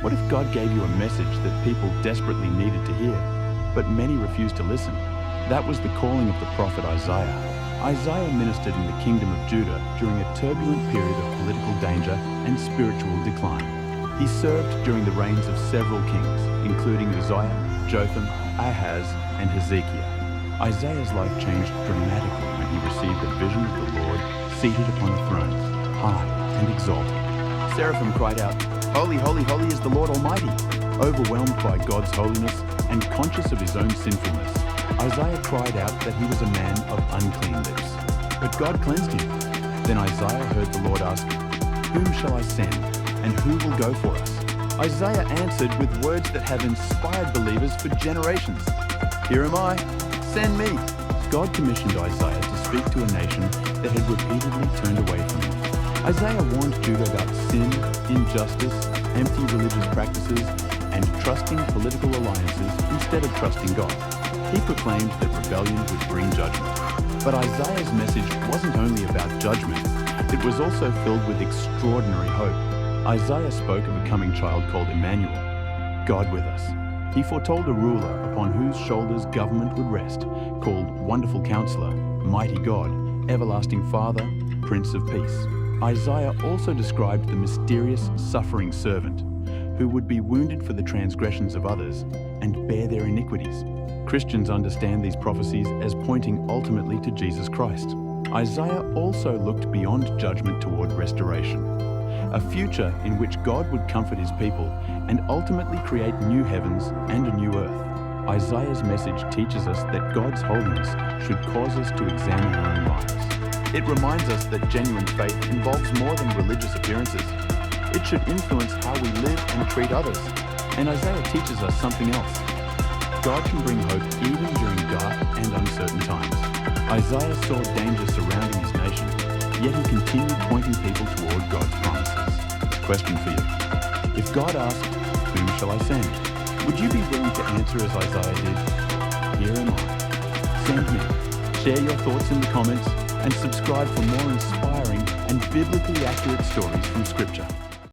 What if God gave you a message that people desperately needed to hear, but many refused to listen? That was the calling of the prophet Isaiah. Isaiah ministered in the kingdom of Judah during a turbulent period of political danger and spiritual decline. He served during the reigns of several kings, including Uzziah, Jotham, Ahaz, and Hezekiah. Isaiah's life changed dramatically when he received a vision of the Lord seated upon a throne, high and exalted. Seraphim cried out, "Holy, holy, holy is the Lord Almighty." Overwhelmed by God's holiness and conscious of his own sinfulness, Isaiah cried out that he was a man of unclean lips. But God cleansed him. Then Isaiah heard the Lord ask, "Whom shall I send, and who will go for us?" Isaiah answered with words that have inspired believers for generations. "Here am I, send me." God commissioned Isaiah to speak to a nation that had repeatedly turned away from him. Isaiah warned Judah about sin, injustice, empty religious practices, and trusting political alliances instead of trusting God. He proclaimed that rebellion would bring judgment. But Isaiah's message wasn't only about judgment, it was also filled with extraordinary hope. Isaiah spoke of a coming child called Emmanuel, God with us. He foretold a ruler upon whose shoulders government would rest, called Wonderful Counselor, Mighty God, Everlasting Father, Prince of Peace. Isaiah also described the mysterious suffering servant, who would be wounded for the transgressions of others and bear their iniquities. Christians understand these prophecies as pointing ultimately to Jesus Christ. Isaiah also looked beyond judgment toward restoration, a future in which God would comfort his people and ultimately create new heavens and a new earth. Isaiah's message teaches us that God's holiness should cause us to examine our own lives. It reminds us that genuine faith involves more than religious appearances. It should influence how we live and treat others. And Isaiah teaches us something else. God can bring hope even during dark and uncertain times. Isaiah saw danger surrounding his nation, yet he continued pointing people toward God's promises. Question for you. If God asked, "Whom shall I send?" would you be willing to answer as Isaiah did? Here am I. Send me. Share your thoughts in the comments and subscribe for more inspiring and biblically accurate stories from Scripture.